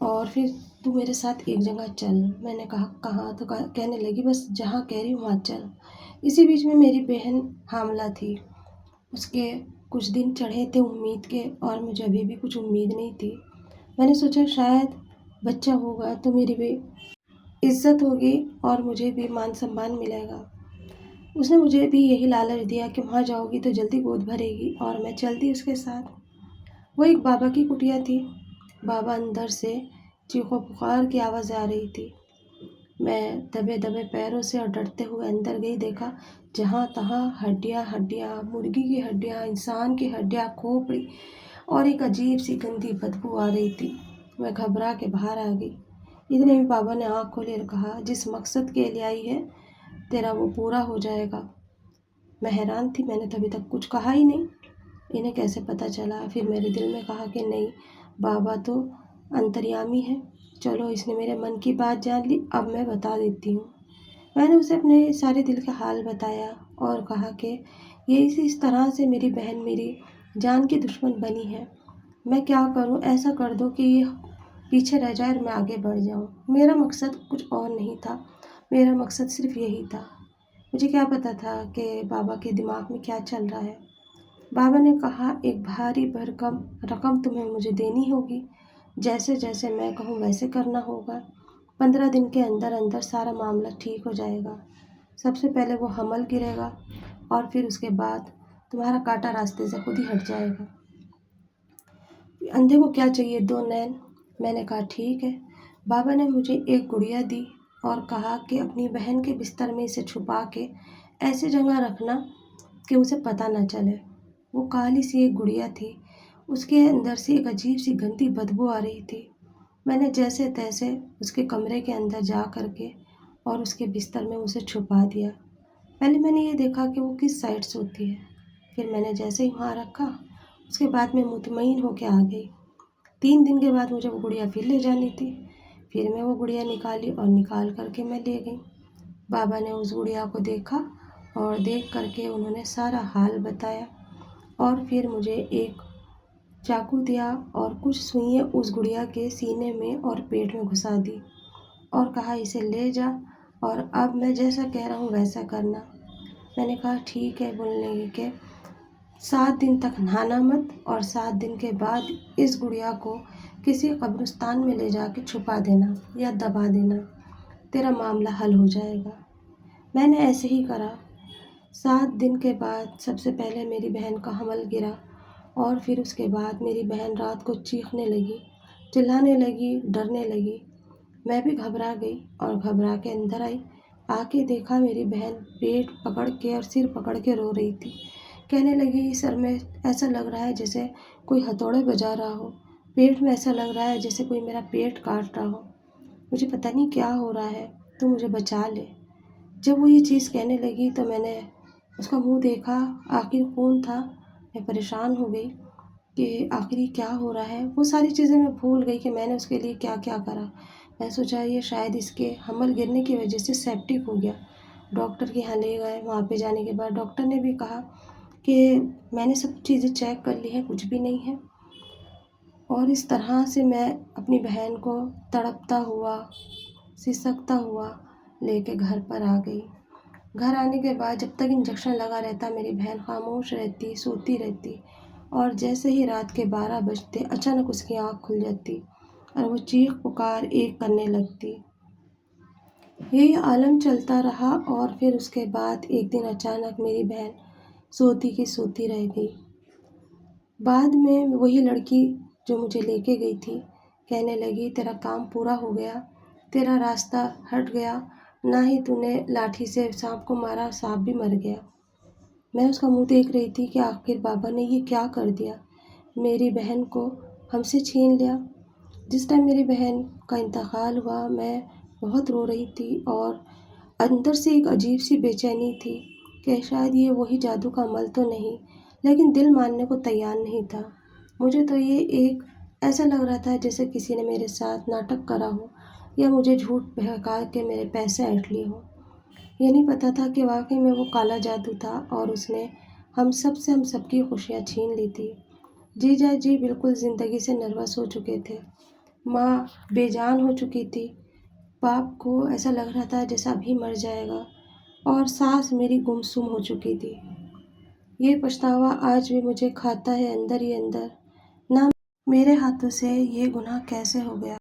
اور پھر تو میرے ساتھ ایک جگہ چل۔ میں نے کہا کہاں؟ تو کہنے لگی بس جہاں کہہ رہی ہوں وہاں چل۔ اسی بیچ میں میری بہن حاملہ تھی، اس کے کچھ دن چڑھے تھے امید کے، اور مجھے ابھی بھی کچھ امید نہیں تھی۔ میں نے سوچا شاید بچہ ہوگا تو میری بھی عزت ہوگی اور مجھے بھی مان سمان ملے گا۔ اس نے مجھے بھی یہی لالچ دیا کہ وہاں جاؤ گی تو جلدی گود بھرے گی، اور میں چل دی اس کے ساتھ۔ وہ ایک بابا کی کٹیا تھی۔ بابا اندر سے چیخ و پکار کی آوازیں آ رہی تھی۔ میں دبے دبے پیروں سے اور ڈرتے ہوئے اندر گئی، دیکھا جہاں تہاں ہڈیاں ہڈیاں، مرغی کی ہڈیاں، انسان کی ہڈیاں، کھوپڑی، اور ایک عجیب سی گندی بدبو آ رہی تھی۔ میں گھبرا کے باہر آ گئی۔ اتنے میں بابا نے آنکھ کھولی اور کہا جس مقصد کے لیے آئی ہے تیرا وہ پورا ہو جائے گا۔ میں حیران تھی، میں نے تو ابھی تک کچھ کہا ہی نہیں، انہیں کیسے پتہ چلا؟ پھر میرے دل میں کہا کہ نہیں، بابا تو انتریامی ہے، چلو اس نے میرے من کی بات جان لی، اب میں بتا دیتی ہوں۔ میں نے اسے اپنے سارے دل کا حال بتایا اور کہا کہ یہ اس طرح سے میری بہن میری جان کی دشمن بنی ہے، میں کیا کروں؟ ایسا کر دو کہ یہ پیچھے رہ جائے اور میں آگے بڑھ جاؤں۔ میرا مقصد کچھ اور نہیں تھا، میرا مقصد صرف یہی تھا۔ مجھے کیا پتہ تھا کہ بابا کے دماغ میں کیا چل رہا ہے۔ بابا نے کہا ایک بھاری بھرکم رقم تمہیں مجھے دینی ہوگی، جیسے جیسے میں کہوں ویسے کرنا ہوگا، 15 دن کے اندر اندر سارا معاملہ ٹھیک ہو جائے گا۔ سب سے پہلے وہ حمل گرے گا اور پھر اس کے بعد تمہارا کانٹا راستے سے خود ہی ہٹ جائے گا۔ اندھے کو کیا چاہیے 2 نین؟ میں نے کہا ٹھیک ہے۔ بابا نے مجھے ایک گڑیا دی اور کہا کہ اپنی بہن کے بستر میں اسے چھپا کے ایسی جگہ رکھنا کہ اسے پتہ نہ چلے۔ وہ کالی سی ایک گڑیا تھی، اس کے اندر سے ایک عجیب سی گندی بدبو آ رہی تھی۔ میں نے جیسے تیسے اس کے کمرے کے اندر جا کر کے اور اس کے بستر میں اسے چھپا دیا۔ پہلے میں نے یہ دیکھا کہ وہ کس سائڈ سوتی ہے، پھر میں نے جیسے ہی وہاں رکھا اس کے بعد میں مطمئن ہو کے آ گئی۔ 3 دن کے بعد مجھے وہ گڑیا پھر لے جانی تھی، پھر میں وہ گڑیا نکالی اور نکال کر کے میں لے گئی۔ بابا نے اس گڑیا کو دیکھا اور دیکھ کر کے انہوں نے سارا حال بتایا، اور پھر مجھے ایک چاقو دیا اور کچھ سوئیاں اس گڑیا کے سینے میں اور پیٹ میں گھسا دی، اور کہا اسے لے جا اور اب میں جیسا کہہ رہا ہوں ویسا کرنا۔ میں نے کہا ٹھیک ہے، بولنے لگی کہ 7 دن تک نہانا مت، اور 7 دن کے بعد اس گڑیا کو کسی قبرستان میں لے جا کے چھپا دینا یا دبا دینا، تیرا معاملہ حل ہو جائے گا۔ میں نے ایسے ہی کرا۔ 7 دن کے بعد سب سے پہلے میری بہن کا حمل گرا، اور پھر اس کے بعد میری بہن رات کو چیخنے لگی، چلانے لگی، ڈرنے لگی۔ میں بھی گھبرا گئی اور گھبرا کے اندر آئی، آ کے دیکھا میری بہن پیٹ پکڑ کے اور سر پکڑ کے رو رہی تھی۔ کہنے لگی سر میں ایسا لگ رہا ہے جیسے کوئی ہتھوڑے بجا رہا ہو، پیٹ میں ایسا لگ رہا ہے جیسے کوئی میرا پیٹ کاٹ رہا ہو، مجھے پتہ نہیں کیا ہو رہا ہے، تو مجھے بچا لے۔ جب وہ یہ چیز کہنے لگی تو میں نے اس کا منہ دیکھا، آخر کون تھا؟ میں پریشان ہو گئی کہ آخری کیا ہو رہا ہے۔ وہ ساری چیزیں میں بھول گئی کہ میں نے اس کے لیے کیا کیا کرا۔ میں سوچا یہ شاید اس کے حمل گرنے کی وجہ سے سیپٹک ہو گیا۔ ڈاکٹر کے یہاں لے گئے، وہاں پہ جانے کے بعد ڈاکٹر نے بھی کہا کہ میں نے سب چیزیں چیک کر لی ہیں، کچھ بھی نہیں ہے۔ اور اس طرح سے میں اپنی بہن کو تڑپتا ہوا، سسکتا ہوا لے کے گھر پر آ گئی۔ گھر آنے کے بعد جب تک انجیکشن لگا رہتا میری بہن خاموش رہتی، سوتی رہتی، اور جیسے ہی رات کے 12 بجتے اچانک اس کی آنکھ کھل جاتی اور وہ چیخ پکار ایک کرنے لگتی۔ یہی عالم چلتا رہا، اور پھر اس کے بعد ایک دن اچانک میری بہن سوتی کی سوتی رہ گئی۔ بعد میں وہی لڑکی جو مجھے لے کے گئی تھی کہنے لگی تیرا کام پورا ہو گیا، تیرا راستہ ہٹ گیا، نہ ہی تو نے لاٹھی سے سانپ کو مارا، سانپ بھی مر گیا۔ میں اس کا منہ دیکھ رہی تھی کہ آخر بابا نے یہ کیا کر دیا، میری بہن کو ہم سے چھین لیا۔ جس ٹائم میری بہن کا انتقال ہوا میں بہت رو رہی تھی، اور اندر سے ایک عجیب سی بے چینی تھی کہ شاید یہ وہی جادو کا عمل تو نہیں، لیکن دل ماننے کو تیار نہیں تھا۔ مجھے تو یہ ایک ایسا لگ رہا تھا جیسے کسی نے میرے ساتھ ناٹک کرا ہو یا مجھے جھوٹ بہکا کے میرے پیسے ایٹھ لیے ہوں۔ یہ نہیں پتہ تھا کہ واقعی میں وہ کالا جادو تھا اور اس نے ہم سب کی خوشیاں چھین لی تھی۔ جی جا جی بالکل زندگی سے نروس ہو چکے تھے۔ ماں بے جان ہو چکی تھی، باپ کو ایسا لگ رہا تھا جیسا ابھی مر جائے گا، اور ساس میری گمسم ہو چکی تھی۔ یہ پچھتاوا آج بھی مجھے کھاتا ہے اندر ہی اندر، نہ میرے ہاتھوں سے یہ گناہ کیسے ہو گیا۔